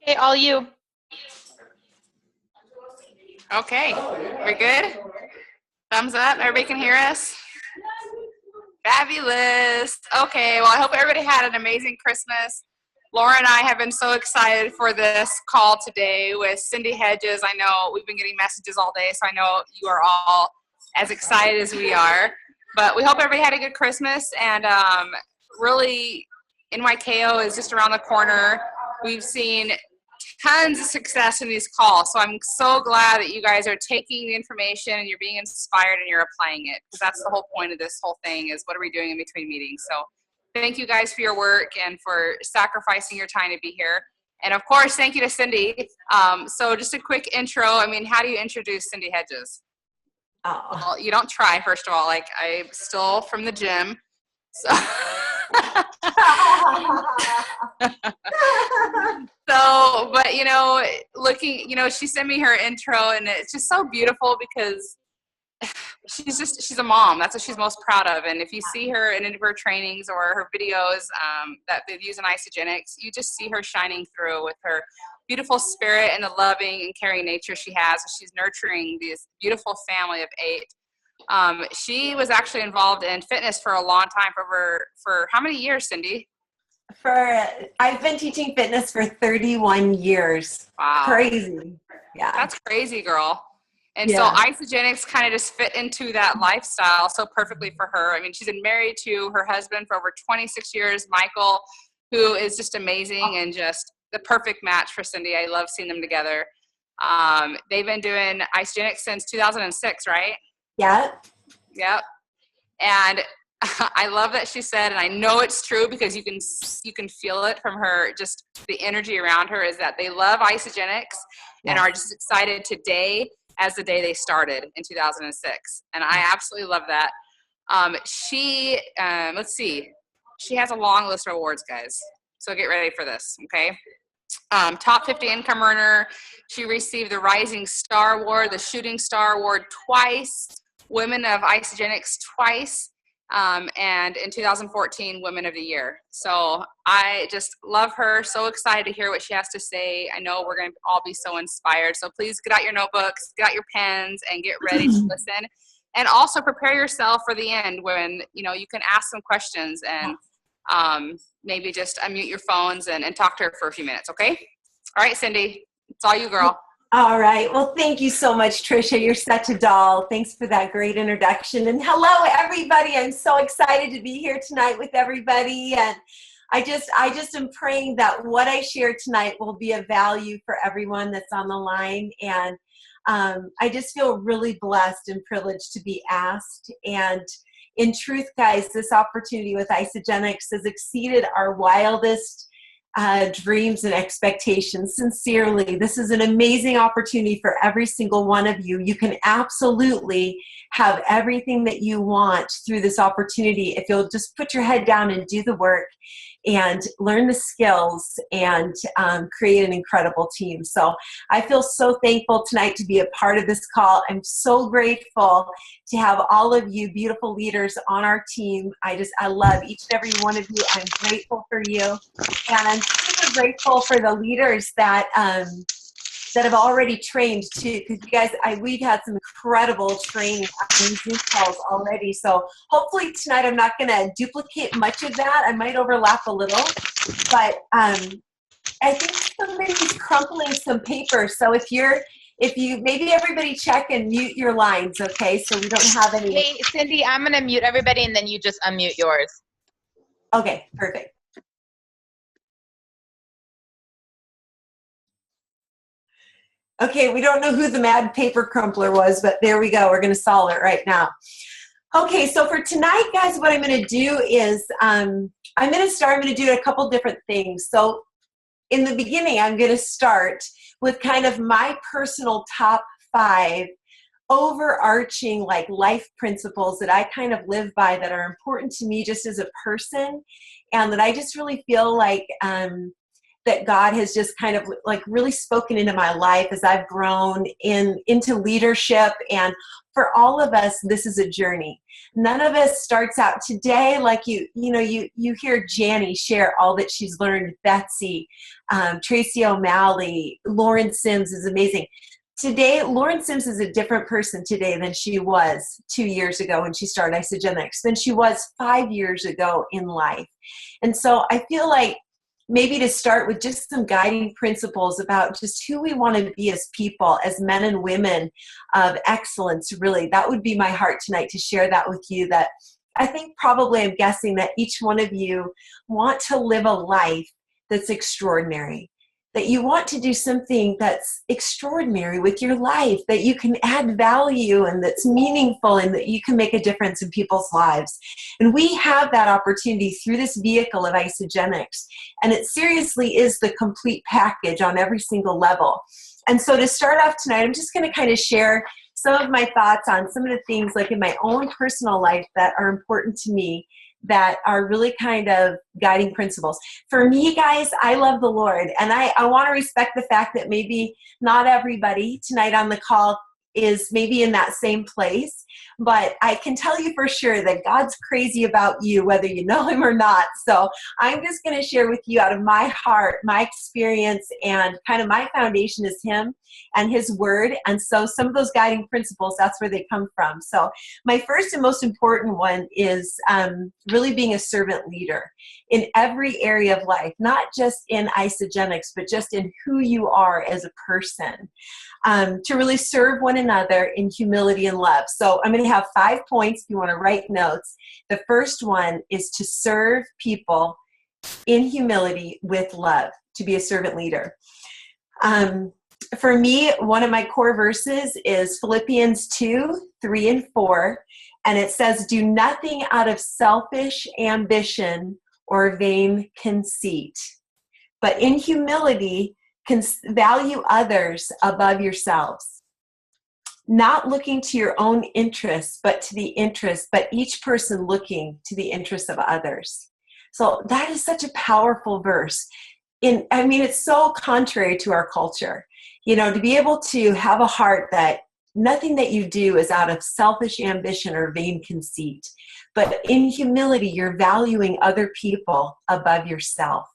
Okay, all you. Okay, we're good? Thumbs up, everybody can hear us? Fabulous. Okay, well, I hope everybody had an amazing Christmas. Laura and I have been so excited for this call today with Cindy Hedges. I know we've been getting messages all day, so I know you are all as excited as we are. But we hope everybody had a good Christmas, and really, NYKO is just around the corner. We've seen tons of success in these calls. So I'm so glad that you guys are taking the information and you're being inspired and you're applying it, because that's the whole point of this whole thing is what are we doing in between meetings. So thank you guys for your work and for sacrificing your time to be here. And of course, thank you to Cindy. So just a quick intro. I mean, how do you introduce Cindy Hedges? Oh. Well, you don't try, first of all. Like, I'm still from the gym. So so, but she sent me her intro and it's just so beautiful because she's a mom. That's what she's most proud of. And if you see her in any of her trainings or her videos that they've used in Isagenix, you just see her shining through with her beautiful spirit and the loving and caring nature she has. She's nurturing this beautiful family of 8. She was actually involved in fitness for a long time, for how many years, Cindy? I've been teaching fitness for 31 years. Wow. Crazy. Yeah. That's crazy, girl. And Yeah. so Isagenix kind of just fit into that lifestyle so perfectly for her. I mean, she's been married to her husband for over 26 years, Michael, who is just amazing and just the perfect match for Cindy. I love seeing them together. They've been doing Isagenix since 2006, right? Yeah. Yep. And I love that she said, and I know it's true because you can feel it from her, just the energy around her, is that they love Isagenix and are just excited today as the day they started in 2006. And I absolutely love that. Let's see, she has a long list of awards, guys. So get ready for this, okay? Top 50 income earner. She received the Rising Star Award, the Shooting Star Award twice, Women of Isagenix twice, and in 2014, Women of the Year. So I just love her. So excited to hear what she has to say. I know we're going to all be so inspired. So please get out your notebooks, get out your pens, and get ready to listen. And also prepare yourself for the end when, you can ask some questions and maybe just unmute your phones and talk to her for a few minutes, okay? All right, Cindy, it's all you, girl. All right. Well, thank you so much, Tricia. You're such a doll. Thanks for that great introduction. And hello, everybody. I'm so excited to be here tonight with everybody. And I just am praying that what I share tonight will be of value for everyone that's on the line. And I just feel really blessed and privileged to be asked. And in truth, guys, this opportunity with Isagenix has exceeded our wildest dreams and expectations. Sincerely, this is an amazing opportunity for every single one of you. You can absolutely have everything that you want through this opportunity if you'll just put your head down and do the work and learn the skills and create an incredible team. So I feel so thankful tonight to be a part of this call. I'm so grateful to have all of you beautiful leaders on our team. I love each and every one of you. I'm grateful for you. And I'm super grateful for the leaders that have already trained too, because you guys, we've had some incredible training on Zoom calls already. So hopefully tonight I'm not going to duplicate much of that. I might overlap a little, but I think somebody's crumpling some paper. So if you maybe everybody check and mute your lines, okay? So we don't have any. Hey, Cindy, I'm going to mute everybody and then you just unmute yours. Okay, perfect. Okay, we don't know who the mad paper crumpler was, but there we go. We're going to solve it right now. Okay, so for tonight, guys, what I'm going to do is I'm going to do a couple different things. So in the beginning, I'm going to start with kind of my personal top 5 overarching like life principles that I kind of live by that are important to me just as a person, and that I just really feel like that God has just kind of like really spoken into my life as I've grown into leadership. And for all of us, this is a journey. None of us starts out today like you hear Janie share all that she's learned, Betsy, Tracy O'Malley, Lauren Sims is amazing. Today, Lauren Sims is a different person today than she was 2 years ago when she started Isogenics, than she was 5 years ago in life. And so I feel like maybe to start with just some guiding principles about just who we want to be as people, as men and women of excellence, really. That would be my heart tonight, to share that with you. That I think probably, I'm guessing that each one of you want to live a life that's extraordinary, that you want to do something that's extraordinary with your life, that you can add value and that's meaningful and that you can make a difference in people's lives. And we have that opportunity through this vehicle of Isogenics. And it seriously is the complete package on every single level. And so to start off tonight, I'm just going to kind of share some of my thoughts on some of the things like in my own personal life that are important to me, that are really kind of guiding principles. For me, guys, I love the Lord, and I want to respect the fact that maybe not everybody tonight on the call is maybe in that same place, but I can tell you for sure that God's crazy about you, whether you know him or not. So I'm just going to share with you out of my heart, my experience, and kind of my foundation is him and his word. And so some of those guiding principles, that's where they come from. So my first and most important one is really being a servant leader in every area of life, not just in Isogenics, but just in who you are as a person. To really serve one another in humility and love. So I'm going to have 5 points if you want to write notes. The first one is to serve people in humility with love, to be a servant leader. For me, one of my core verses is Philippians 2:3-4, and it says, "Do nothing out of selfish ambition or vain conceit, but in humility value others above yourselves, not looking to your own interests, but each person looking to the interests of others." So that is such a powerful verse. It's so contrary to our culture, to be able to have a heart that nothing that you do is out of selfish ambition or vain conceit, but in humility, you're valuing other people above yourself.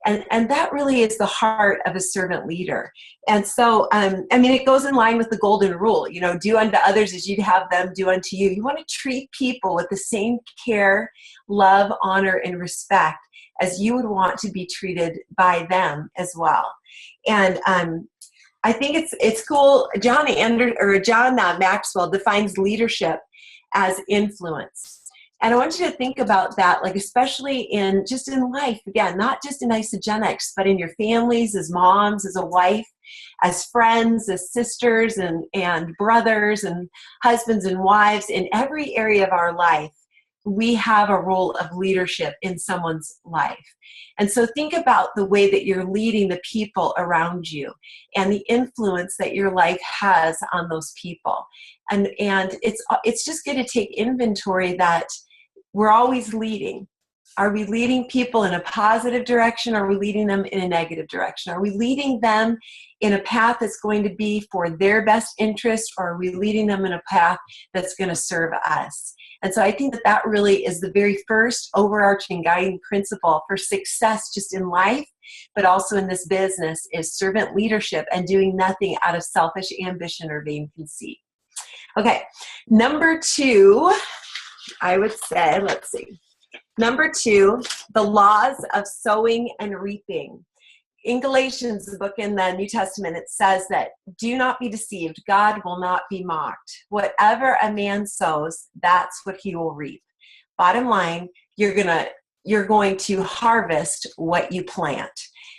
And that really is the heart of a servant leader. And so, it goes in line with the golden rule, do unto others as you'd have them do unto you. You want to treat people with the same care, love, honor, and respect as you would want to be treated by them as well. And I think it's cool. John Maxwell defines leadership as influence. And I want you to think about that, like especially in life, again, not just in Isogenics, but in your families, as moms, as a wife, as friends, as sisters and brothers and husbands and wives. In every area of our life, we have a role of leadership in someone's life. And so think about the way that you're leading the people around you and the influence that your life has on those people. And it's just going to take inventory that we're always leading. Are we leading people in a positive direction? Or are we leading them in a negative direction? Are we leading them in a path that's going to be for their best interest? Or are we leading them in a path that's going to serve us? And so I think that really is the very first overarching guiding principle for success just in life, but also in this business, is servant leadership and doing nothing out of selfish ambition or vain conceit. Okay, number 2, I would say, let's see. Number 2, the laws of sowing and reaping. In Galatians, the book in the New Testament, it says that do not be deceived. God will not be mocked. Whatever a man sows, that's what he will reap. Bottom line, you're going to harvest what you plant.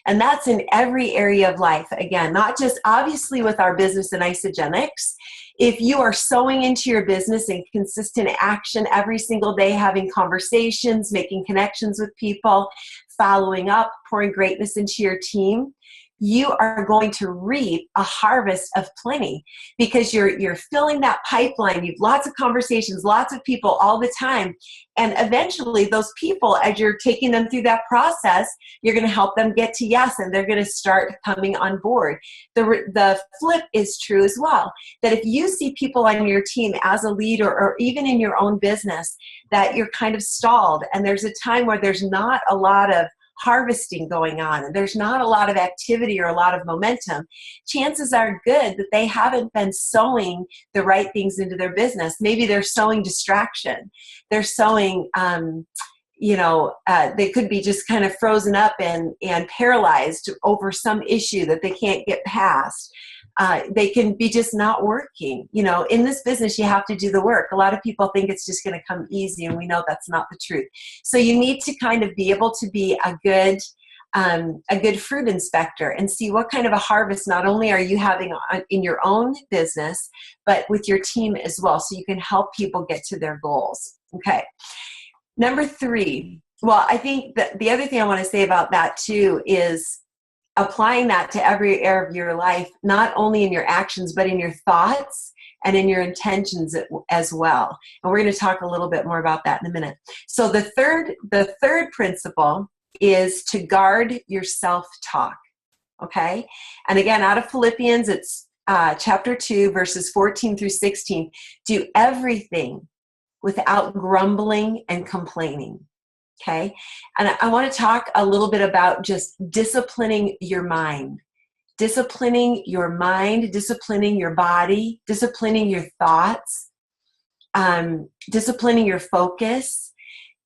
And that's in every area of life. Again, not just obviously with our business in Isogenics. If you are sowing into your business in consistent action every single day, having conversations, making connections with people, following up, pouring greatness into your team, you are going to reap a harvest of plenty, because you're filling that pipeline. You've lots of conversations, lots of people all the time. And eventually those people, as you're taking them through that process, you're going to help them get to yes, and they're going to start coming on board. The flip is true as well, that if you see people on your team as a leader, or even in your own business, that you're kind of stalled, and there's a time where there's not a lot of harvesting going on, and there's not a lot of activity or a lot of momentum, chances are good that they haven't been sowing the right things into their business. Maybe they're sowing distraction. They're sowing, they could be just kind of frozen up and paralyzed over some issue that they can't get past. They can be just not working. In this business, you have to do the work. A lot of people think it's just going to come easy, and we know that's not the truth. So you need to kind of be able to be a good fruit inspector and see what kind of a harvest not only are you having in your own business, but with your team as well, so you can help people get to their goals. Okay. Number 3. Well, I think that the other thing I want to say about that too is applying that to every area of your life, not only in your actions, but in your thoughts and in your intentions as well. And we're going to talk a little bit more about that in a minute. So the third principle is to guard your self-talk. Okay. And again, out of Philippians, it's chapter 2, verses 14 through 16. Do everything without grumbling and complaining. Okay. And I want to talk a little bit about just disciplining your mind, disciplining your body, disciplining your thoughts, disciplining your focus.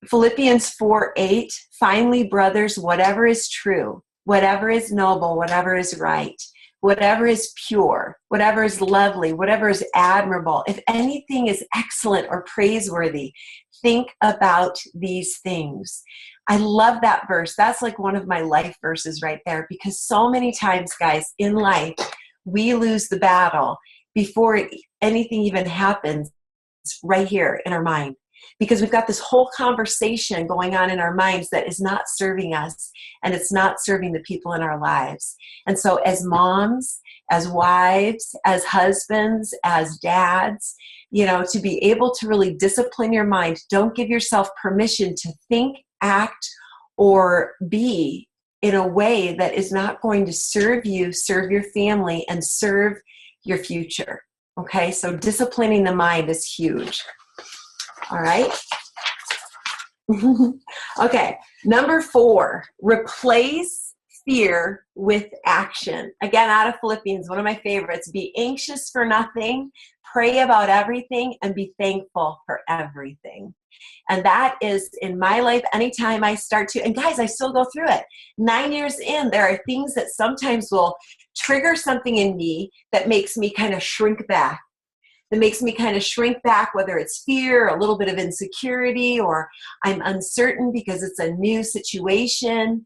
Philippians 4:8, finally, brothers, whatever is true, whatever is noble, whatever is right, whatever is pure, whatever is lovely, whatever is admirable, if anything is excellent or praiseworthy, think about these things. I love that verse. That's like one of my life verses right there, because so many times, guys, in life, we lose the battle before anything even happens right here in our mind, because we've got this whole conversation going on in our minds that is not serving us, and it's not serving the people in our lives. And so as moms, as wives, as husbands, as dads, to be able to really discipline your mind. Don't give yourself permission to think, act, or be in a way that is not going to serve you, serve your family, and serve your future. Okay, so disciplining the mind is huge. All right. Okay, number 4, replace fear with action. Again, out of Philippians, one of my favorites. Be anxious for nothing, pray about everything, and be thankful for everything. And that is in my life, anytime I start to, and guys, I still go through it. 9 years in, there are things that sometimes will trigger something in me that makes me kind of shrink back. Whether it's fear, a little bit of insecurity, or I'm uncertain because it's a new situation.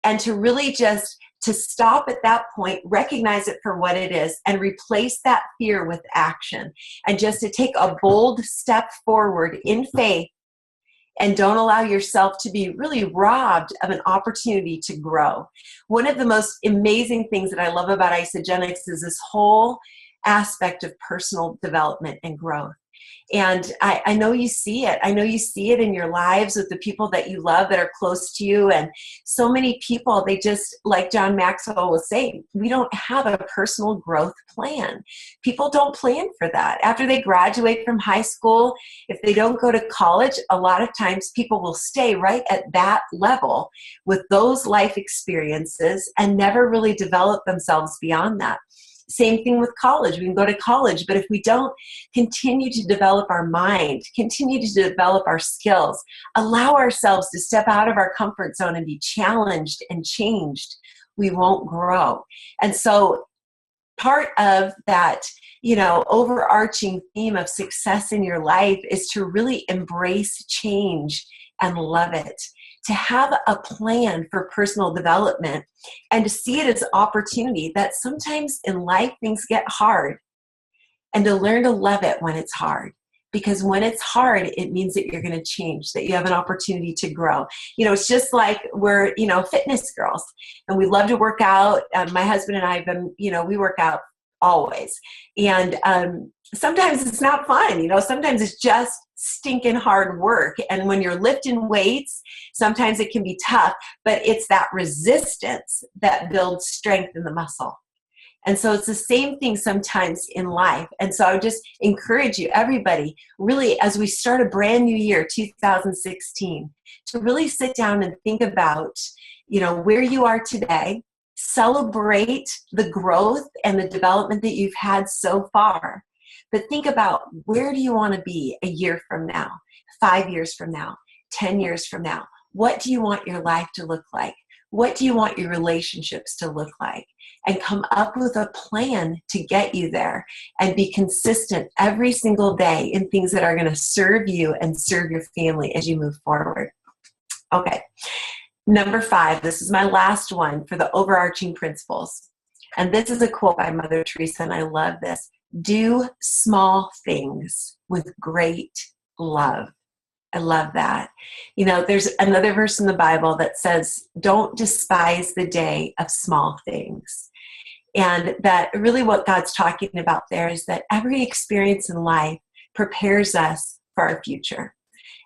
And to really just to stop at that point, recognize it for what it is, and replace that fear with action. And just to take a bold step forward in faith, and don't allow yourself to be really robbed of an opportunity to grow. One of the most amazing things that I love about Isogenics is this whole aspect of personal development and growth. And I know you see it. I know you see it in your lives with the people that you love that are close to you. And so many people, they just, like John Maxwell was saying, we don't have a personal growth plan. People don't plan for that. After they graduate from high school, if they don't go to college, a lot of times people will stay right at that level with those life experiences and never really develop themselves beyond that. Same thing with college. We can go to college, but if we don't continue to develop our mind, continue to develop our skills, allow ourselves to step out of our comfort zone and be challenged and changed, we won't grow. And so part of that, overarching theme of success in your life is to really embrace change and love it. To have a plan for personal development and to see it as opportunity that sometimes in life things get hard, and to learn to love it when it's hard. Because when it's hard, it means that you're going to change, that you have an opportunity to grow. You know, it's just like we're, you know, fitness girls, and we love to work out. My husband and I have been, you know, we work out always. And sometimes it's not fun, you know, sometimes it's just stinking hard work. And when you're lifting weights, sometimes it can be tough, but it's that resistance that builds strength in the muscle. And so it's the same thing sometimes in life. And so I would just encourage you, everybody, really, as we start a brand new year, 2016, to really sit down and think about, you know, where you are today, celebrate the growth and the development that you've had so far. But think about, where do you want to be a year from now, 5 years from now, 10 years from now? What do you want your life to look like? What do you want your relationships to look like? And come up with a plan to get you there, and be consistent every single day in things that are going to serve you and serve your family as you move forward. Okay. Number 5, this is my last one for the overarching principles. And this is a quote by Mother Teresa, and I love this. Do small things with great love. I love that. You know, there's another verse in the Bible that says, don't despise the day of small things. And that really what God's talking about there is that every experience in life prepares us for our future.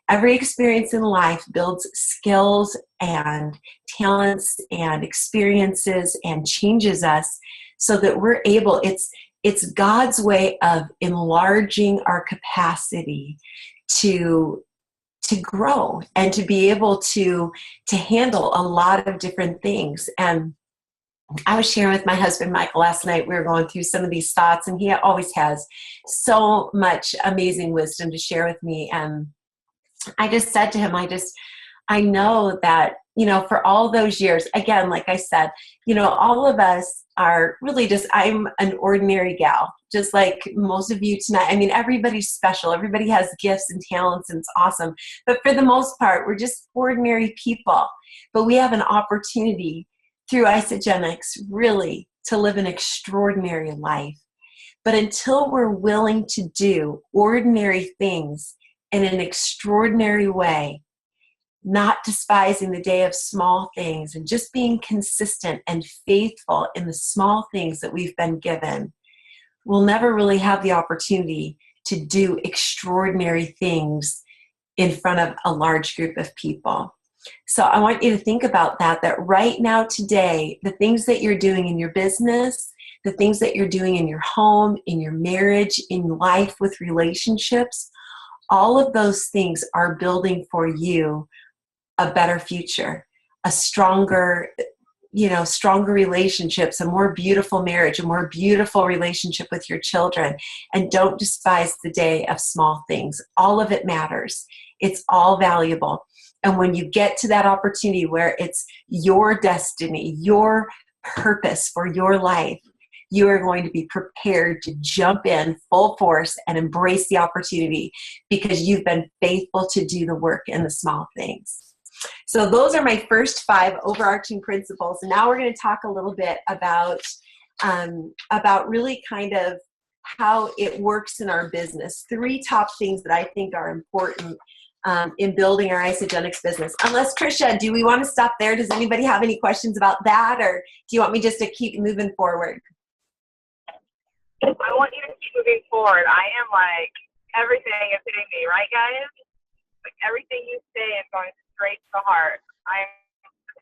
Every experience in life builds skills and talents and experiences and changes us so that we're able, it's God's way of enlarging our capacity to grow and to be able to handle a lot of different things. And I was sharing with my husband, Michael, last night. We were going through some of these thoughts, and he always has so much amazing wisdom to share with me. And I just said to him, I know that, you know, for all those years, again, like I said, you know, all of us are really just, I'm an ordinary gal, just like most of you tonight. I mean, everybody's special. Everybody has gifts and talents, and it's awesome. But for the most part, we're just ordinary people. But we have an opportunity through Isagenix really to live an extraordinary life. But until we're willing to do ordinary things in an extraordinary way, not despising the day of small things, and just being consistent and faithful in the small things that we've been given, we'll never really have the opportunity to do extraordinary things in front of a large group of people. So I want you to think about that right now, today, the things that you're doing in your business, the things that you're doing in your home, in your marriage, in life with relationships, all of those things are building for you a better future, a stronger, stronger relationships, a more beautiful marriage, a more beautiful relationship with your children. And don't despise the day of small things. All of it matters. It's all valuable. And when you get to that opportunity where it's your destiny, your purpose for your life, you are going to be prepared to jump in full force and embrace the opportunity because you've been faithful to do the work in the small things. So those are my first 5 overarching principles. And now we're going to talk a little bit about really kind of how it works in our business. 3 top things that I think are important in building our Isagenix business. Unless, Tricia, do we want to stop there? Does anybody have any questions about that? Or do you want me just to keep moving forward? I want you to keep moving forward. I am like, everything is hitting me, right, guys? Like, everything you say is going straight to the heart. I'm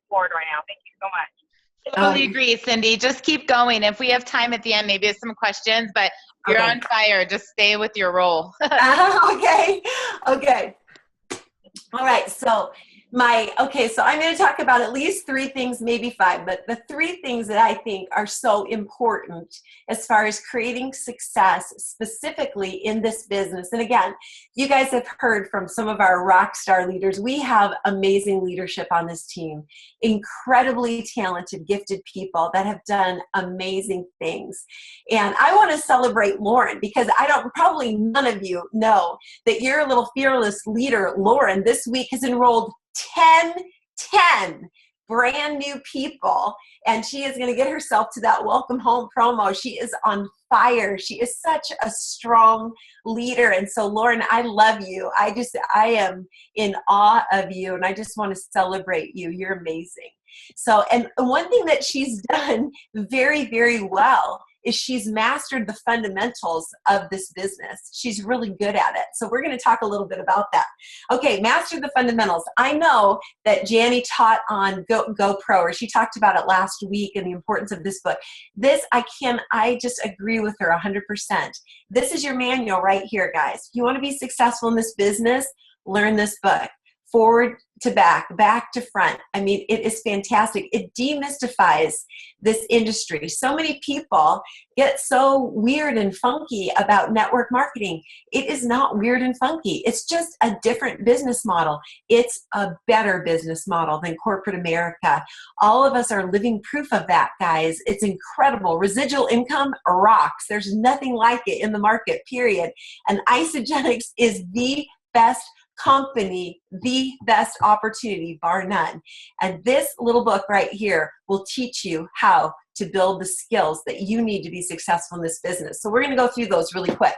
bored right now. Thank you so much. Totally agree, Cindy. Just keep going. If we have time at the end, maybe there's some questions, but you're on fire. Just stay with your role. Okay. All right. So I'm going to talk about at least 3 things, maybe 5, but the 3 things that I think are so important as far as creating success specifically in this business. And again, you guys have heard from some of our rock star leaders. We have amazing leadership on this team, incredibly talented, gifted people that have done amazing things. And I want to celebrate Lauren because probably none of you know that your little fearless leader, Lauren, this week has enrolled 10 brand new people, and she is going to get herself to that welcome home promo. She is on fire. She is such a strong leader. And so, Lauren, I love you. I am in awe of you, and I just want to celebrate you. You're amazing. So, and one thing that she's done very, very well is she's mastered the fundamentals of this business. She's really good at it. So we're going to talk a little bit about that. Okay, master the fundamentals. I know that Janny taught on GoPro, or she talked about it last week and the importance of this book. I just agree with her 100%. This is your manual right here, guys. If you want to be successful in this business, learn this book. Forward to back to front. I mean, it is fantastic. It demystifies this industry. So many people get so weird and funky about network marketing. It is not weird and funky. It's just a different business model. It's a better business model than corporate America. All of us are living proof of that, guys. It's incredible. Residual income rocks. There's nothing like it in the market, period. And Isogenics is the best company, the best opportunity, bar none. And this little book right here will teach you how to build the skills that you need to be successful in this business. So we're going to go through those really quick.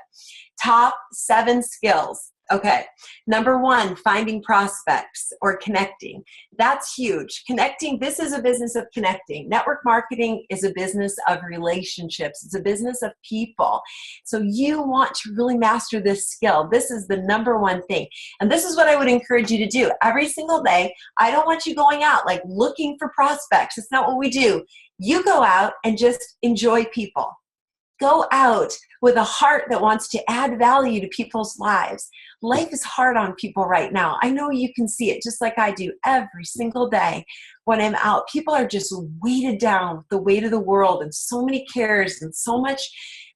Top 7 skills. Okay. Number 1, finding prospects or connecting. That's huge. Connecting, this is a business of connecting. Network marketing is a business of relationships. It's a business of people. So you want to really master this skill. This is the number 1 thing. And this is what I would encourage you to do every single day. I don't want you going out like looking for prospects. It's not what we do. You go out and just enjoy people. Go out with a heart that wants to add value to people's lives. Life is hard on people right now. I know you can see it just like I do every single day when I'm out. People are just weighted down with the weight of the world and so many cares and so much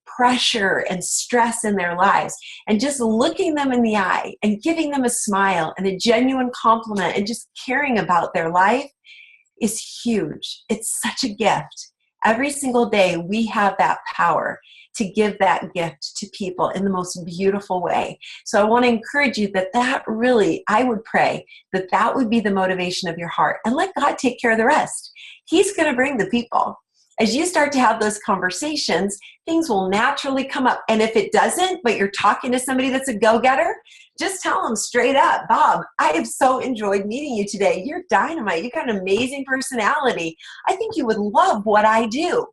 pressure and stress in their lives. And just looking them in the eye and giving them a smile and a genuine compliment and just caring about their life is huge. It's such a gift. Every single day, we have that power to give that gift to people in the most beautiful way. So I want to encourage you that really, I would pray that would be the motivation of your heart. And let God take care of the rest. He's going to bring the people. As you start to have those conversations, things will naturally come up. And if it doesn't, but you're talking to somebody that's a go-getter, just tell them straight up, Bob, I have so enjoyed meeting you today. You're dynamite. You've got an amazing personality. I think you would love what I do.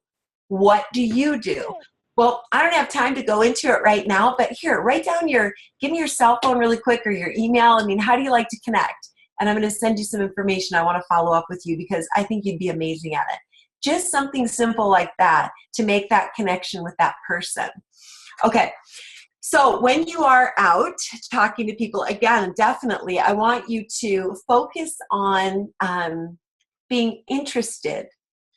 What do you do? Well, I don't have time to go into it right now, but here, give me your cell phone really quick or your email. I mean, how do you like to connect? And I'm going to send you some information. I want to follow up with you because I think you'd be amazing at it. Just something simple like that to make that connection with that person. Okay. So when you are out talking to people, again, definitely, I want you to focus on being interested,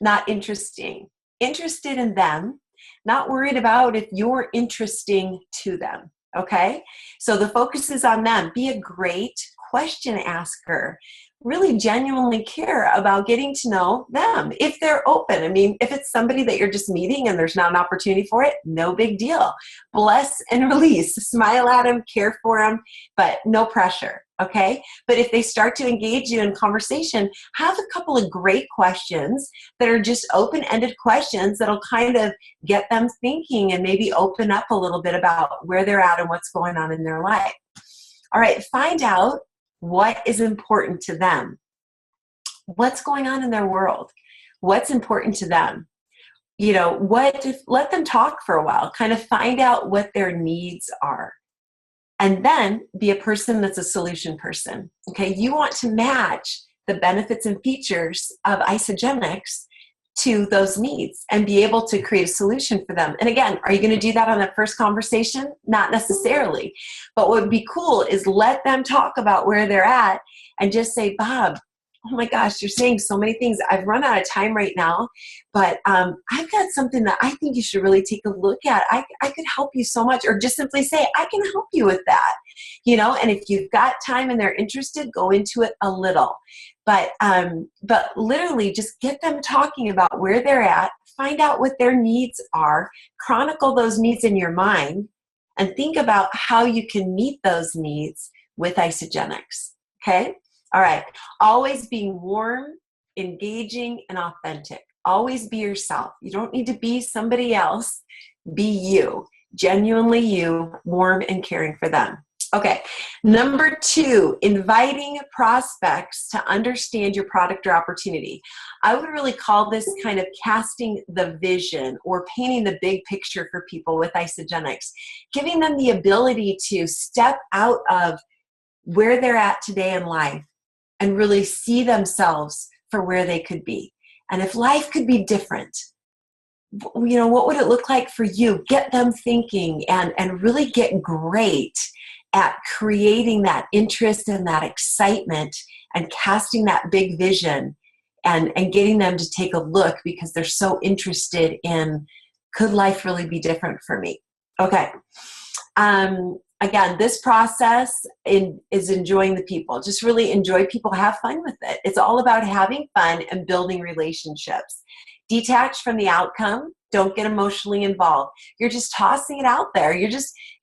not interesting. Interested in them, not worried about if you're interesting to them, okay? So the focus is on them. Be a great question asker. Really genuinely care about getting to know them if they're open. I mean, if it's somebody that you're just meeting and there's not an opportunity for it, no big deal. Bless and release. Smile at them, care for them, but no pressure, okay? But if they start to engage you in conversation, have a couple of great questions that are just open-ended questions that'll kind of get them thinking and maybe open up a little bit about where they're at and what's going on in their life. All right, find out what is important to them. What's going on in their world? What's important to them? You know, let them talk for a while, kind of find out what their needs are. And then be a person that's a solution person. Okay, you want to match the benefits and features of Isogenics to those needs and be able to create a solution for them. And again, are you going to do that on that first conversation? Not necessarily. But what would be cool is let them talk about where they're at and just say, Bob, oh my gosh, you're saying so many things. I've run out of time right now, but I've got something that I think you should really take a look at. I could help you so much. Or just simply say, I can help you with that. You know, and if you've got time and they're interested, go into it a little. But literally just get them talking about where they're at, find out what their needs are, chronicle those needs in your mind, and think about how you can meet those needs with Isogenics. Okay? All right. Always being warm, engaging, and authentic. Always be yourself. You don't need to be somebody else. Be you, genuinely you, warm and caring for them. Okay, number 2, inviting prospects to understand your product or opportunity. I would really call this kind of casting the vision or painting the big picture for people with Isagenix, giving them the ability to step out of where they're at today in life and really see themselves for where they could be. And if life could be different, what would it look like for you? Get them thinking and really get great at creating that interest and that excitement and casting that big vision and getting them to take a look because they're so interested in, could life really be different for me? Okay. Again, this process is enjoying the people. Just really enjoy people, have fun with it. It's all about having fun and building relationships. Detach from the outcome. Don't get emotionally involved. You're just tossing it out there. You're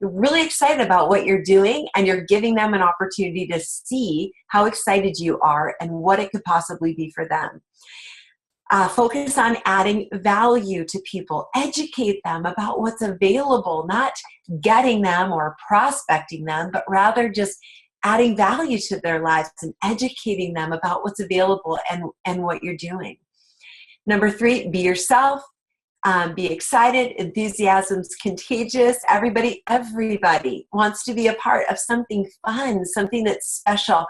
really excited about what you're doing, and you're giving them an opportunity to see how excited you are and what it could possibly be for them. Focus on adding value to people. Educate them about what's available, not getting them or prospecting them, but rather just adding value to their lives and educating them about what's available and what you're doing. Number 3, be yourself. Be excited. Enthusiasm's contagious. Everybody wants to be a part of something fun, something that's special.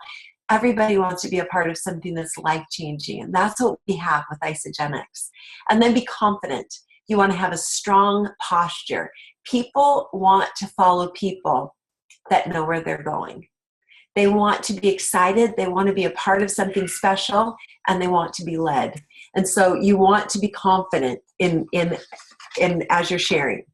Everybody wants to be a part of something that's life-changing, and that's what we have with Isagenix. And then be confident. You want to have a strong posture. People want to follow people that know where they're going. They want to be excited. They want to be a part of something special, and they want to be led. And so you want to be confident in as you're sharing.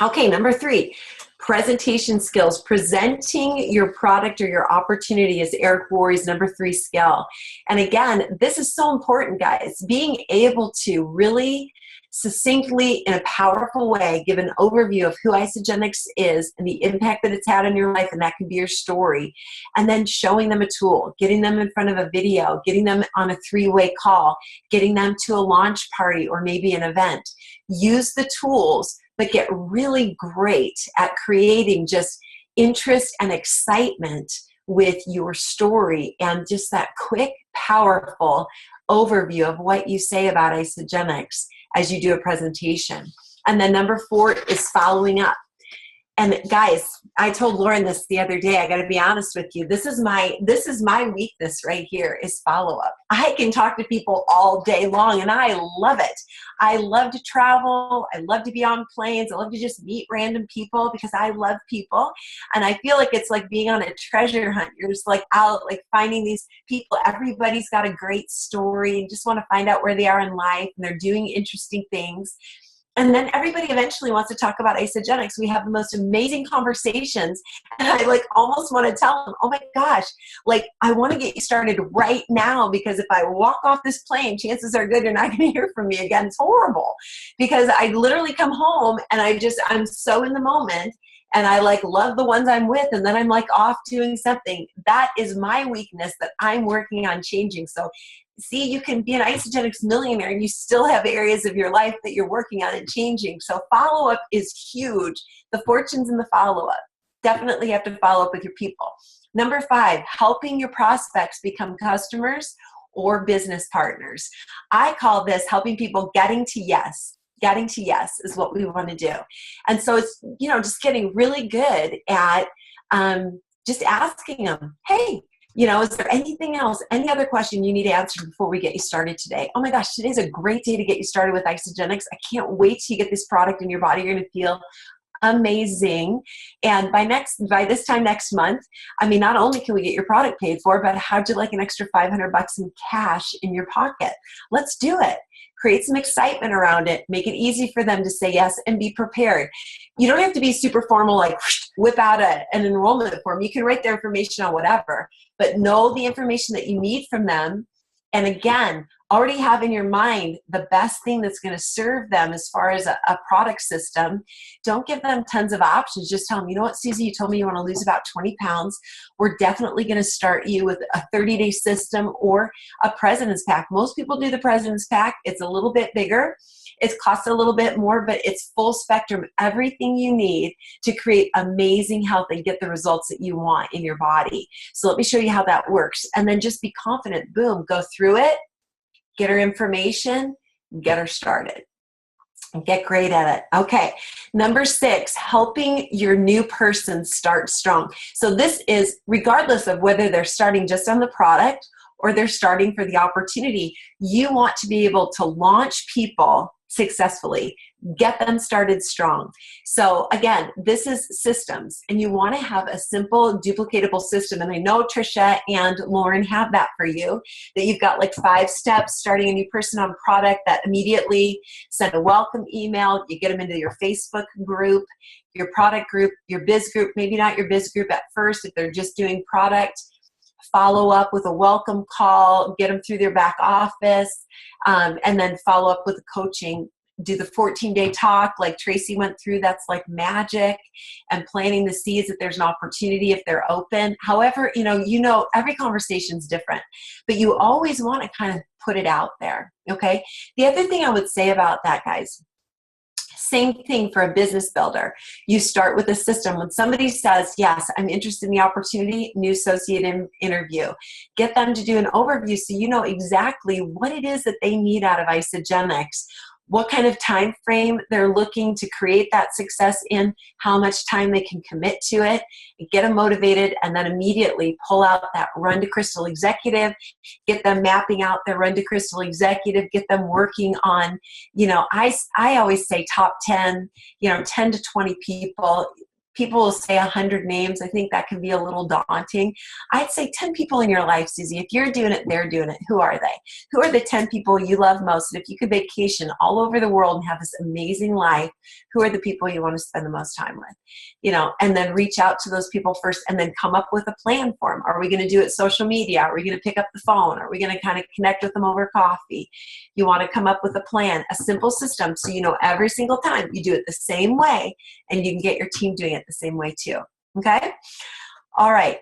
Okay, number 3, presentation skills. Presenting your product or your opportunity is Eric Worre's number 3 skill. And again, this is so important, guys. Being able to really succinctly, in a powerful way, give an overview of who Isagenix is and the impact that it's had on your life, and that can be your story. And then showing them a tool, getting them in front of a video, getting them on a 3-way call, getting them to a launch party or maybe an event. Use the tools, but get really great at creating just interest and excitement with your story and just that quick, powerful overview of what you say about Isagenix as you do a presentation. And then number 4 is following up. And guys, I told Lauren this the other day. I got to be honest with you. This is my weakness right here is follow-up. I can talk to people all day long, and I love it. I love to travel. I love to be on planes. I love to just meet random people because I love people. And I feel like it's like being on a treasure hunt. You're just like out, like finding these people. Everybody's got a great story and just want to find out where they are in life, and they're doing interesting things. And then everybody eventually wants to talk about Isagenix. We have the most amazing conversations. And I almost want to tell them, oh my gosh, I want to get you started right now, because if I walk off this plane, chances are good you're not going to hear from me again. It's horrible because I literally come home and I'm so in the moment. And I love the ones I'm with, and then I'm off doing something. That is my weakness that I'm working on changing. So see, you can be an Isagenix millionaire and you still have areas of your life that you're working on and changing. So follow-up is huge. The fortune's in the follow-up. Definitely have to follow up with your people. Number 5, helping your prospects become customers or business partners. I call this helping people getting to yes. Getting to yes is what we want to do. And so it's, just getting really good at just asking them, hey, is there anything else, any other question you need answered before we get you started today? Oh my gosh, today's a great day to get you started with Isagenix. I can't wait till you get this product in your body. You're going to feel amazing. And by this time next month, not only can we get your product paid for, but how'd you like an extra $500 in cash in your pocket? Let's do it. Create some excitement around it. Make it easy for them to say yes and be prepared. You don't have to be super formal, whip out an enrollment form. You can write their information on whatever, but know the information that you need from them. And again, already have in your mind the best thing that's going to serve them as far as a product system. Don't give them tons of options. Just tell them, you know what, Susie, you told me you want to lose about 20 pounds. We're definitely going to start you with a 30-day system or a President's Pack. Most people do the President's Pack. It's a little bit bigger. It costs a little bit more, but it's full spectrum, everything you need to create amazing health and get the results that you want in your body. So let me show you how that works. And then just be confident. Boom, go through it, get her information, get her started. Get great at it. Okay. Number 6, helping your new person start strong. So this is regardless of whether they're starting just on the product or they're starting for the opportunity. You want to be able to launch people successfully, get them started strong. So again, this is systems, and you want to have a simple duplicatable system. And I know Trisha and Lauren have that for you, that you've got like 5 steps, starting a new person on product, that immediately send a welcome email, you get them into your Facebook group, your product group, your biz group, maybe not your biz group at first if they're just doing product. Follow up with a welcome call, get them through their back office, and then follow up with a coaching. Do the 14-day talk like Tracy went through. That's like magic, and planting the seeds that there's an opportunity if they're open. However, you know, every conversation's different, but you always want to kind of put it out there. Okay. The other thing I would say about that, guys, same thing for a business builder. You start with a system. When somebody says, yes, I'm interested in the opportunity, new associate interview, get them to do an overview so you know exactly what it is that they need out of Isogenics, what kind of time frame they're looking to create that success in, how much time they can commit to it, get them motivated, and then immediately pull out that Run to Crystal executive, get them mapping out their Run to Crystal executive, get them working on, I always say top 10, 10 to 20 people. People will say 100 names. I think that can be a little daunting. I'd say 10 people in your life, Susie. If you're doing it, they're doing it. Who are they? Who are the 10 people you love most? And if you could vacation all over the world and have this amazing life, who are the people you want to spend the most time with? And then reach out to those people first and then come up with a plan for them. Are we going to do it social media? Are we going to pick up the phone? Are we going to kind of connect with them over coffee? You want to come up with a plan, a simple system, so every single time you do it the same way, and you can get your team doing it the same way too. Okay? All right.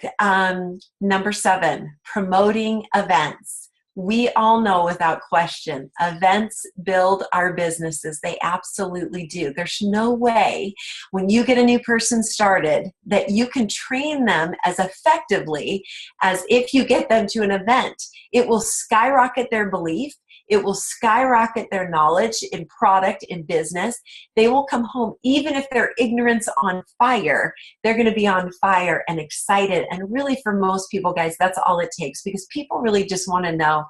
Number 7, promoting events. We all know without question, events build our businesses. They absolutely do. There's no way when you get a new person started that you can train them as effectively as if you get them to an event. It will skyrocket their belief. It will skyrocket their knowledge in product, in business. They will come home, even if their ignorance on fire, they're going to be on fire and excited. And really for most people, guys, that's all it takes, because people really just want to know,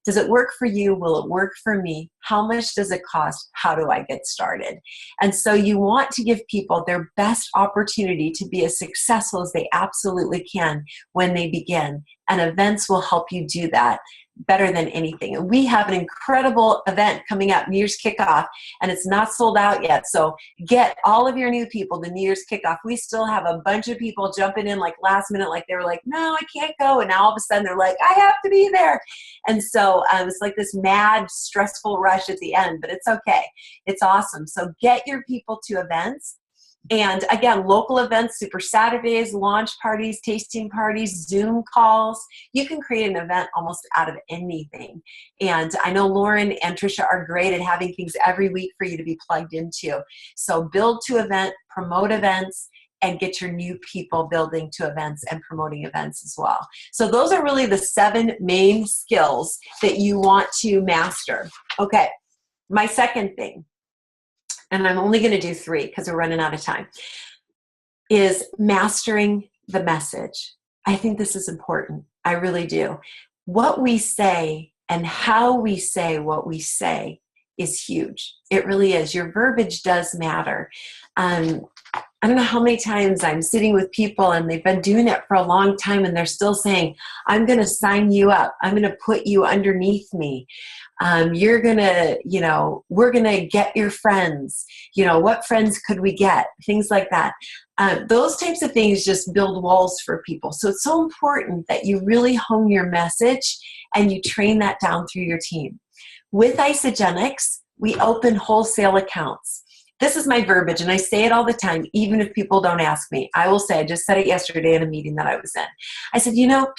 does it work for you? Will it work for me? How much does it cost? How do I get started? And so you want to give people their best opportunity to be as successful as they absolutely can when they begin. And events will help you do that better than anything. And we have an incredible event coming up, New Year's Kickoff, and it's not sold out yet. So get all of your new people to New Year's Kickoff. We still have a bunch of people jumping in like last minute, like they were like, no, I can't go. And now all of a sudden they're like, I have to be there. And so it's like this mad, stressful rush at the end, but it's okay. It's awesome. So get your people to events. And again, local events, Super Saturdays, launch parties, tasting parties, Zoom calls. You can create an event almost out of anything. And I know Lauren and Trisha are great at having things every week for you to be plugged into. So build to event, promote events, and get your new people building to events and promoting events as well. So those are really the 7 main skills that you want to master. Okay, my second thing, and I'm only going to do 3 because we're running out of time, is mastering the message. I think this is important. I really do. What we say and how we say what we say is huge. It really is. Your verbiage does matter. I don't know how many times I'm sitting with people and they've been doing it for a long time and they're still saying, I'm going to sign you up. I'm going to put you underneath me. You're going to, we're going to get your friends. What friends could we get? Things like that. Those types of things just build walls for people. So it's so important that you really hone your message and you train that down through your team. With Isagenix, we open wholesale accounts. This is my verbiage, and I say it all the time, even if people don't ask me. I will say, I just said it yesterday in a meeting that I was in. I said,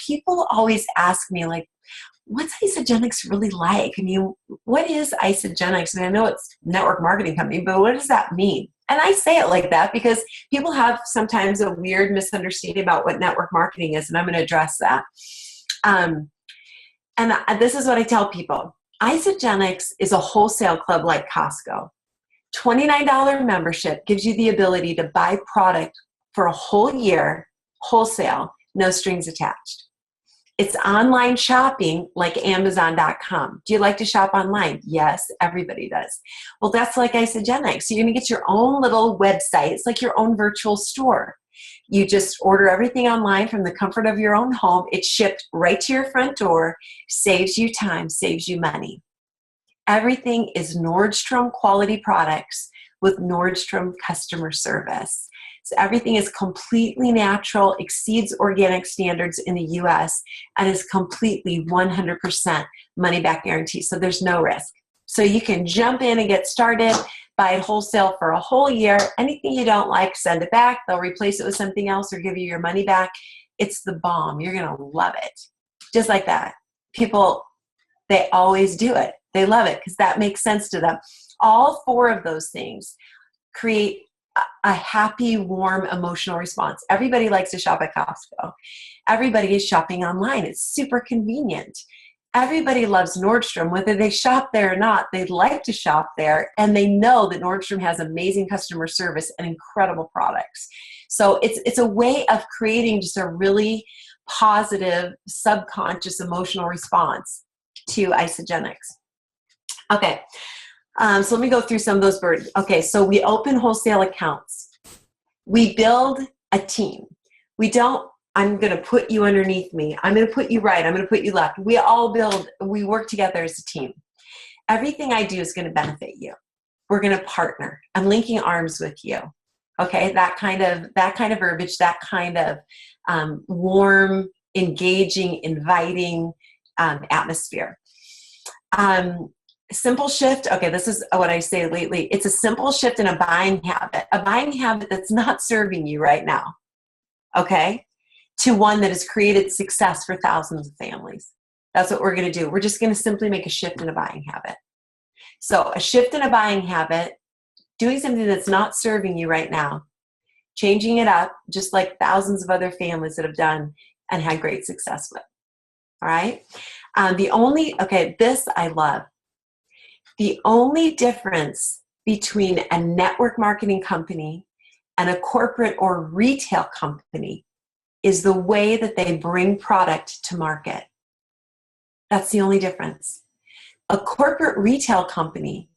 people always ask me, like, what's Isagenix really like? I mean, what is Isagenix? I know it's a network marketing company, but what does that mean? And I say it like that because people have sometimes a weird misunderstanding about what network marketing is, and I'm going to address that. And this is what I tell people. Isagenix is a wholesale club like Costco. $29 membership gives you the ability to buy product for a whole year, wholesale, no strings attached. It's online shopping like Amazon.com. Do you like to shop online? Yes, everybody does. Well, that's like Isagenix. So you're going to get your own little website. It's like your own virtual store. You just order everything online from the comfort of your own home. It's shipped right to your front door, saves you time, saves you money. Everything is Nordstrom quality products with Nordstrom customer service. So everything is completely natural, exceeds organic standards in the US, and is completely 100% money back guarantee. So there's no risk. So you can jump in and get started, buy it wholesale for a whole year. Anything you don't like, send it back. They'll replace it with something else or give you your money back. It's the bomb. You're going to love it. Just like that. People, they always do it. They love it because that makes sense to them. All four of those things create a happy, warm, emotional response. Everybody likes to shop at Costco. Everybody is shopping online. It's super convenient. Everybody loves Nordstrom. Whether they shop there or not, they like to shop there, and they know that Nordstrom has amazing customer service and incredible products. So it's a way of creating just a really positive, subconscious, emotional response to Isagenix. Okay, so let me go through some of those birds. Okay, so we open wholesale accounts. We build a team. We don't, I'm going to put you underneath me. I'm going to put you right. I'm going to put you left. We work together as a team. Everything I do is going to benefit you. We're going to partner. I'm linking arms with you. Okay, that kind of verbiage, that kind of warm, engaging, inviting atmosphere. Simple shift. Okay, this is what I say lately. It's a simple shift in a buying habit that's not serving you right now. Okay, to one that has created success for thousands of families. That's what we're going to do. We're just going to simply make a shift in a buying habit. So a shift in a buying habit, doing something that's not serving you right now, changing it up, just like thousands of other families that have done and had great success with. All right. This I love. The only difference between a network marketing company and a corporate or retail company is the way that they bring product to market. That's the only difference. A corporate retail company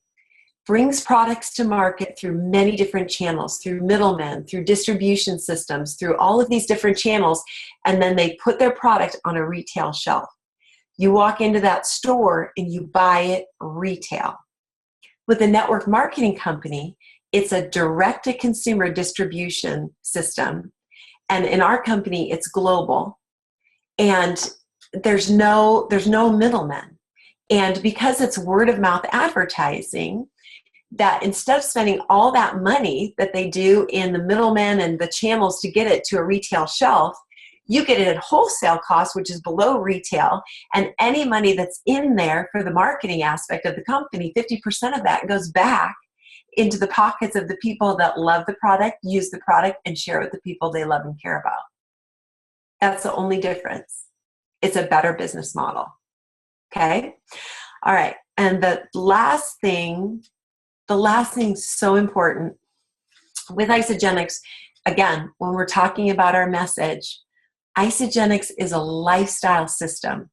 brings products to market through many different channels, through middlemen, through distribution systems, through all of these different channels, and then they put their product on a retail shelf. You walk into that store and you buy it retail. With a network marketing company, it's a direct-to-consumer distribution system. And in our company, it's global. And there's no middlemen. And because it's word-of-mouth advertising, that instead of spending all that money that they do in the middlemen and the channels to get it to a retail shelf, you get it at wholesale cost, which is below retail, and any money that's in there for the marketing aspect of the company, 50% of that goes back into the pockets of the people that love the product, use the product, and share it with the people they love and care about. That's the only difference. It's a better business model. Okay? All right. And the last thing so important with Isagenix, again, when we're talking about our message, Isagenix is a lifestyle system.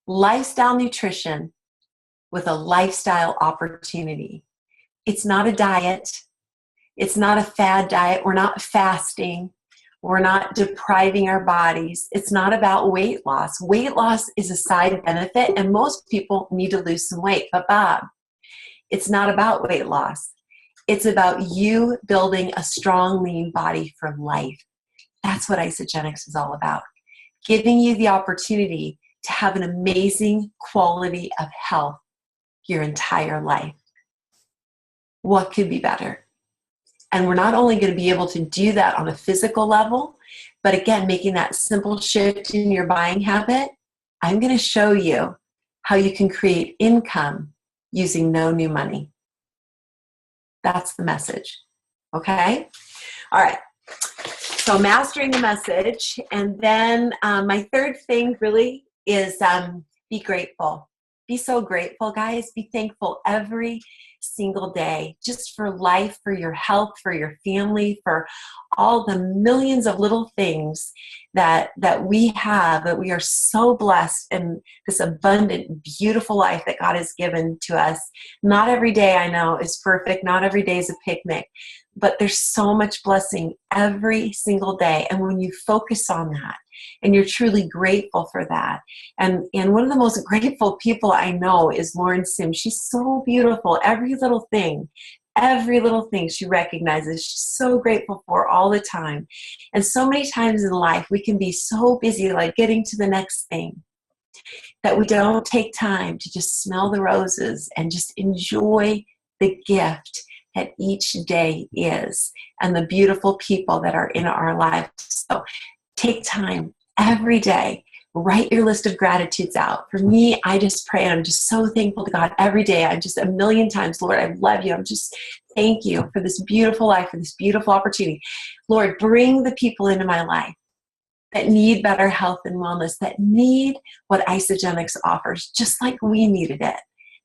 Lifestyle nutrition with a lifestyle opportunity. It's not a diet. It's not a fad diet. We're not fasting. We're not depriving our bodies. It's not about weight loss. Weight loss is a side benefit, and most people need to lose some weight. But Bob, it's not about weight loss. It's about you building a strong, lean body for life. That's what Isogenics is all about. Giving you the opportunity to have an amazing quality of health your entire life. What could be better? And we're not only going to be able to do that on a physical level, but again, making that simple shift in your buying habit, I'm going to show you how you can create income using no new money. That's the message. Okay? All right. So mastering the message. And then my third thing really is be grateful. Be so grateful, guys. Be thankful every single day, just for life, for your health, for your family, for all the millions of little things that we have, that we are so blessed in this abundant, beautiful life that God has given to us. Not every day, I know, is perfect. Not every day is a picnic, but there's so much blessing every single day. And when you focus on that, and you're truly grateful for that. And one of the most grateful people I know is Lauren Sim. She's so beautiful. Every little thing she recognizes, she's so grateful for all the time. And so many times in life, we can be so busy, like getting to the next thing, that we don't take time to just smell the roses and just enjoy the gift that each day is and the beautiful people that are in our lives. So take time every day. Write your list of gratitudes out. For me, I just pray, and I'm just so thankful to God every day. I'm just a million times, Lord, I love you. I'm just thank you for this beautiful life, for this beautiful opportunity. Lord, bring the people into my life that need better health and wellness, that need what Isogenics offers, just like we needed it.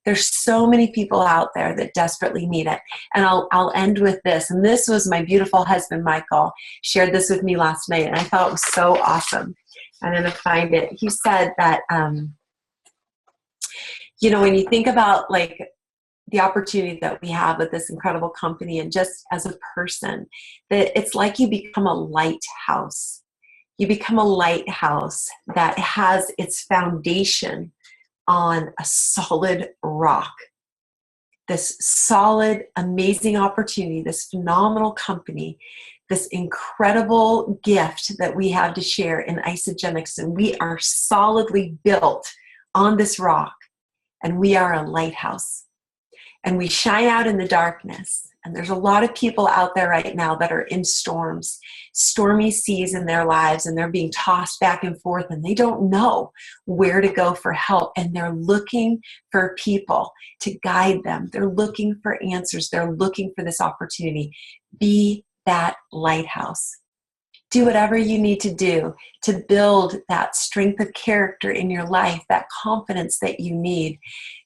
There's so many people out there that desperately need it. And I'll end with this. And this was my beautiful husband, Michael, shared this with me last night, and I thought it was so awesome. I'm going to find it. He said that, when you think about like the opportunity that we have with this incredible company and just as a person, that it's like you become a lighthouse. You become a lighthouse that has its foundation on a solid rock. This solid, amazing opportunity, this phenomenal company, this incredible gift that we have to share in Isogenics, and we are solidly built on this rock, and we are a lighthouse, and we shine out in the darkness. And there's a lot of people out there right now that are in storms, stormy seas in their lives, and they're being tossed back and forth, and they don't know where to go for help. And they're looking for people to guide them. They're looking for answers. They're looking for this opportunity. Be that lighthouse. Do whatever you need to do to build that strength of character in your life, that confidence that you need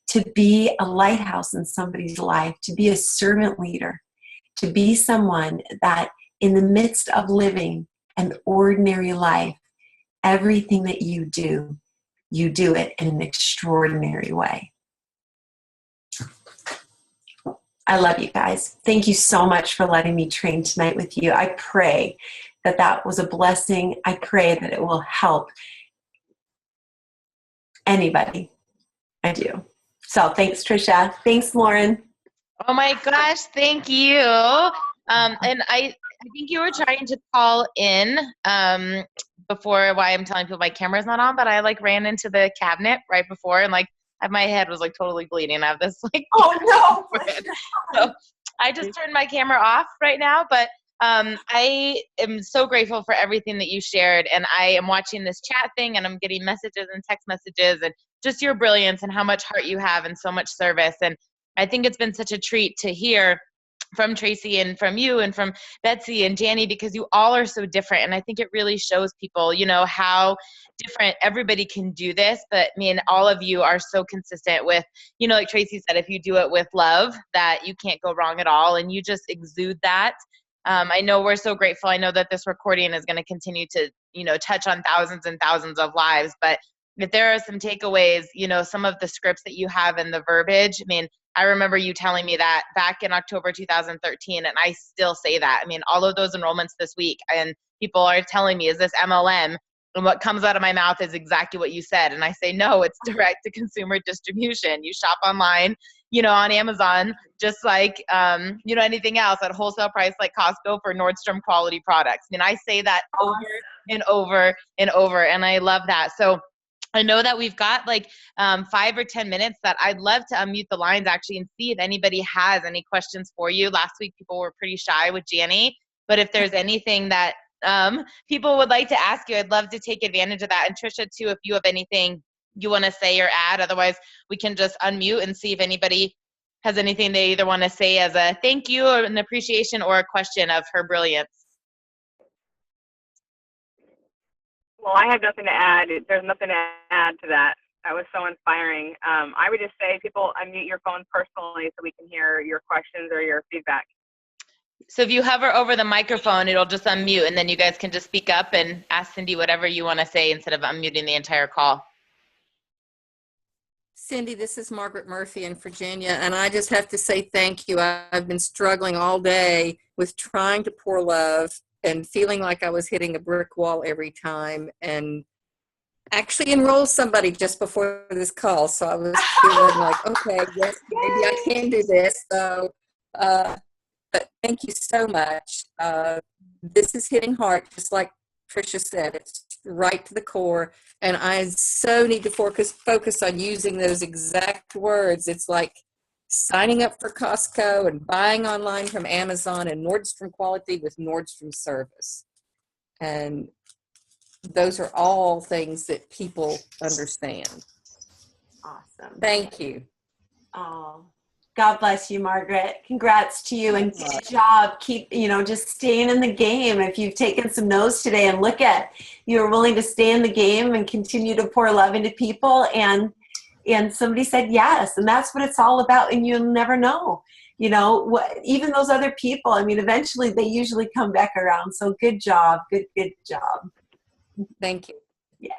to be a lighthouse in somebody's life, to be a servant leader, to be someone that in the midst of living an ordinary life, everything that you do it in an extraordinary way. I love you guys. Thank you so much for letting me train tonight with you. I pray that that was a blessing. I pray that it will help anybody. I do. So thanks, Trisha. Thanks, Lauren. Oh my gosh, thank you. And I think you were trying to call in before, why I'm telling people my camera's not on, but I like ran into the cabinet right before, and like my head was like totally bleeding. I have this like, oh no. So I just turned my camera off right now, but I am so grateful for everything that you shared, and I am watching this chat thing, and I'm getting messages and text messages, and just your brilliance and how much heart you have and so much service. And I think it's been such a treat to hear from Tracy and from you and from Betsy and Janny, because you all are so different. And I think it really shows people, how different everybody can do this. But I mean, all of you are so consistent with, like Tracy said, if you do it with love, that you can't go wrong at all. And you just exude that. I know we're so grateful. I know that this recording is going to continue to, touch on thousands and thousands of lives. But if there are some takeaways, some of the scripts that you have and the verbiage, I mean, I remember you telling me that back in October 2013, and I still say that. I mean, all of those enrollments this week, and people are telling me, is this MLM? And what comes out of my mouth is exactly what you said. And I say, no, it's direct to consumer distribution. You shop online, on Amazon, just like, anything else at wholesale price like Costco for Nordstrom quality products. I mean, I say that over and over and over, and I love that. So I know that we've got like 5 or 10 minutes that I'd love to unmute the lines actually and see if anybody has any questions for you. Last week, people were pretty shy with Janny, but if there's anything that people would like to ask you, I'd love to take advantage of that. And Trisha too, if you have anything you want to say or add, otherwise we can just unmute and see if anybody has anything they either want to say as a thank you or an appreciation or a question of her brilliance. Well, I have nothing to add. There's nothing to add to that. That was so inspiring. I would just say people unmute your phone personally so we can hear your questions or your feedback. So if you hover over the microphone, it'll just unmute, and then you guys can just speak up and ask Cindy whatever you want to say instead of unmuting the entire call. Cindy, this is Margaret Murphy in Virginia, and I just have to say thank you. I've been struggling all day with trying to pour love and feeling like I was hitting a brick wall every time, and actually enrolled somebody just before this call. So I was feeling like, okay, yes, maybe I can do this. So, but thank you so much. This is hitting hard, just like Tricia said. It's right to the core, and I so need to focus on using those exact words. It's like signing up for Costco and buying online from Amazon and Nordstrom quality with Nordstrom service. And those are all things that people understand. Awesome. Thank you. Oh, God bless you, Margaret. Congrats to you, and good job. Keep, just staying in the game. If you've taken some no's today and look at, you're willing to stay in the game and continue to pour love into people, and somebody said yes, and that's what it's all about. And you'll never know, even those other people, I mean, eventually they usually come back around. So good job. Good job. Thank you. Yeah.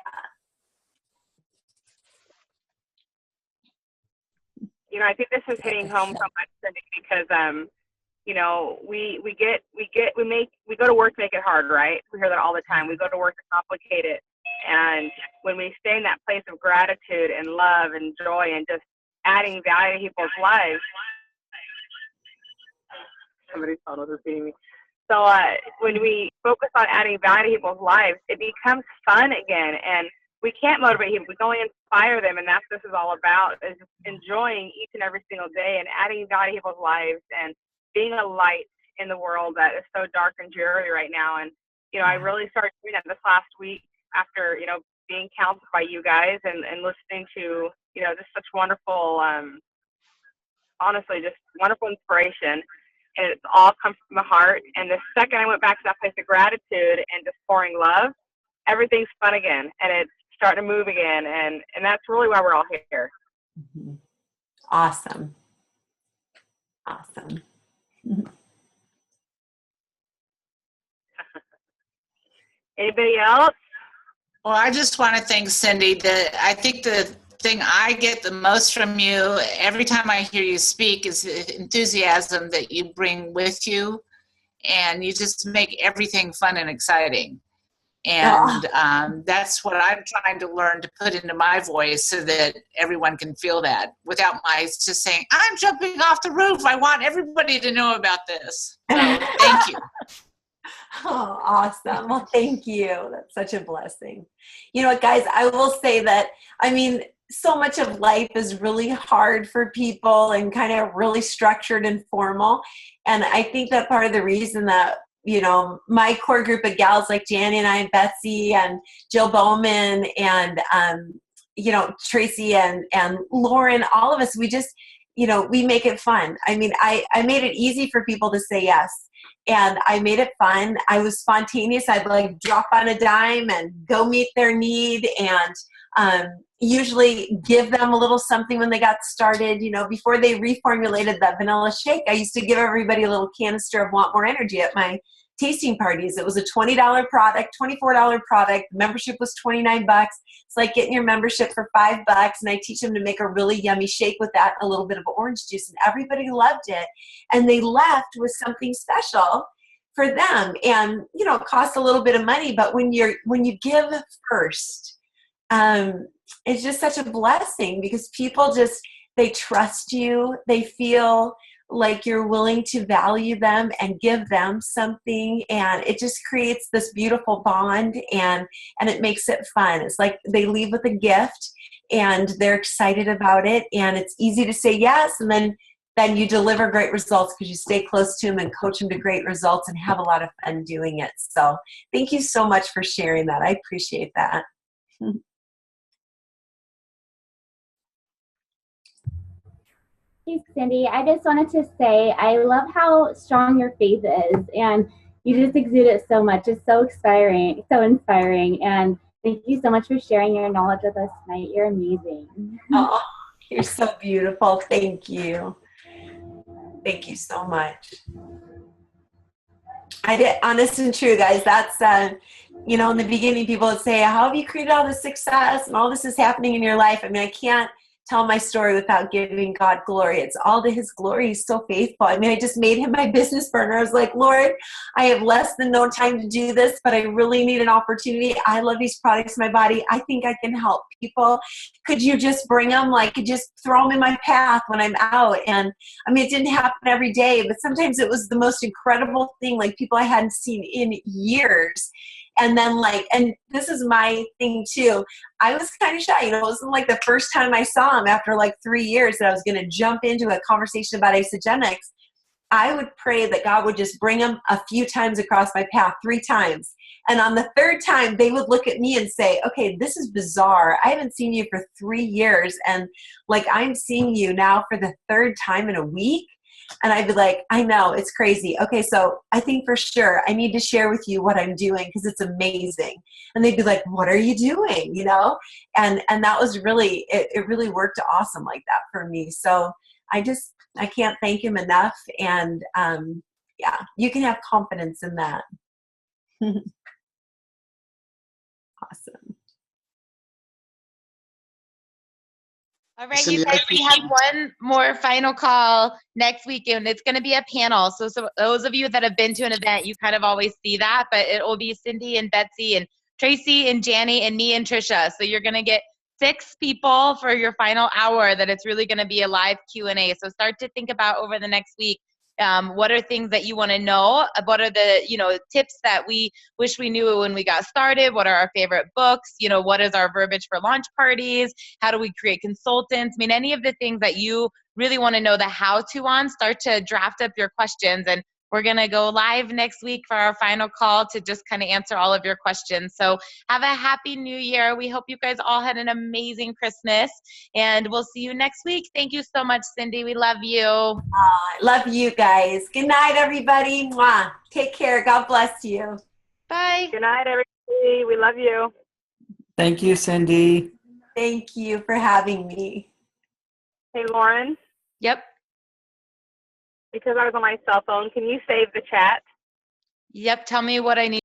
I think this is hitting home so much because, we go to work to make it hard, right? We hear that all the time. We go to work to complicate it. And when we stay in that place of gratitude and love and joy and just adding value to people's lives, somebody's phone was repeating me. So when we focus on adding value to people's lives, it becomes fun again. And we can't motivate people. We can only inspire them. And that's what this is all about, is just enjoying each and every single day and adding value to people's lives and being a light in the world that is so dark and dreary right now. And, I really started doing that this last week after, being counseled by you guys and listening to, just such wonderful, honestly, just wonderful inspiration. And it's all come from the heart. And the second I went back to that place of gratitude and just pouring love, everything's fun again. And it's starting to move again. And that's really why we're all here. Mm-hmm. Awesome. Awesome. Anybody else? Well, I just want to thank Cindy. I think the thing I get the most from you every time I hear you speak is the enthusiasm that you bring with you, and you just make everything fun and exciting. And that's what I'm trying to learn to put into my voice so that everyone can feel that without my just saying, I'm jumping off the roof. I want everybody to know about this. So thank you. Oh, awesome. Well, thank you. That's such a blessing. You know what, guys, I will say that, so much of life is really hard for people and kind of really structured and formal. And I think that part of the reason that, my core group of gals like Janny and I and Betsy and Jill Bowman and, Tracy and Lauren, all of us, we just, we make it fun. I made it easy for people to say yes. And I made it fun. I was spontaneous. I'd drop on a dime and go meet their need, and usually give them a little something when they got started. Before they reformulated that vanilla shake, I used to give everybody a little canister of Want More Energy at my tasting parties. It was a $20 product, $24 product. Membership was $29. It's like getting your membership for $5, and I teach them to make a really yummy shake with that, a little bit of orange juice, and everybody loved it. And they left with something special for them. And, you know, it costs a little bit of money, but when you give first, it's just such a blessing, because people just, they trust you. They feel like you're willing to value them and give them something, and it just creates this beautiful bond, and it makes it fun. It's like they leave with a gift and they're excited about it, and it's easy to say yes, and then you deliver great results because you stay close to them and coach them to great results and have a lot of fun doing it. So thank you so much for sharing that. I appreciate that. Hey, Cindy, I just wanted to say I love how strong your faith is, and you just exude it so much. It's so inspiring, and thank you so much for sharing your knowledge with us tonight. You're amazing. Oh, you're so beautiful. Thank you. Thank you so much. I did, honest and true, guys. That's, you know, in the beginning, people would say, how have you created all this success and all this is happening in your life? I mean, I can't tell my story without giving God glory. It's all to his glory. He's so faithful. I mean, I just made him my business partner. I was like, Lord, I have less than no time to do this, but I really need an opportunity. I love these products in my body. I think I can help people. Could you just bring them, like, just throw them in my path when I'm out? And I mean, it didn't happen every day, but sometimes it was the most incredible thing, like people I hadn't seen in years. And then, like, and this is my thing too, I was kind of shy. You know, it wasn't like the first time I saw him after like 3 years that I was going to jump into a conversation about isogenics. I would pray that God would just bring them a few times across my path, 3 times. And on the 3rd time, they would look at me and say, okay, this is bizarre. I haven't seen you for 3 years. And like, I'm seeing you now for the 3rd time in a week. And I'd be like, I know, it's crazy. Okay, so I think for sure I need to share with you what I'm doing because it's amazing. And they'd be like, what are you doing? You know? And that was really, it really worked awesome like that for me. So I can't thank him enough. And yeah, you can have confidence in that. Awesome. All right, you guys, we have one more final call next week, and it's going to be a panel. So those of you that have been to an event, you kind of always see that, but it will be Cindy and Betsy and Tracy and Janny and me and Trisha. So you're going to get 6 people for your final hour that it's really going to be a live Q&A. So start to think about over the next week, what are things that you want to know? What are the, tips that we wish we knew when we got started? What are our favorite books? What is our verbiage for launch parties? How do we create consultants? I mean, any of the things that you really want to know the how-to on, start to draft up your questions. And we're going to go live next week for our final call to just kind of answer all of your questions. So have a happy new year. We hope you guys all had an amazing Christmas, and we'll see you next week. Thank you so much, Cindy. We love you. I love you guys. Good night, everybody. Mwah. Take care. God bless you. Bye. Good night, everybody. We love you. Thank you, Cindy. Thank you for having me. Hey, Lauren, Yep. because I was on my cell phone, can you save the chat? Yep. Tell me what I need.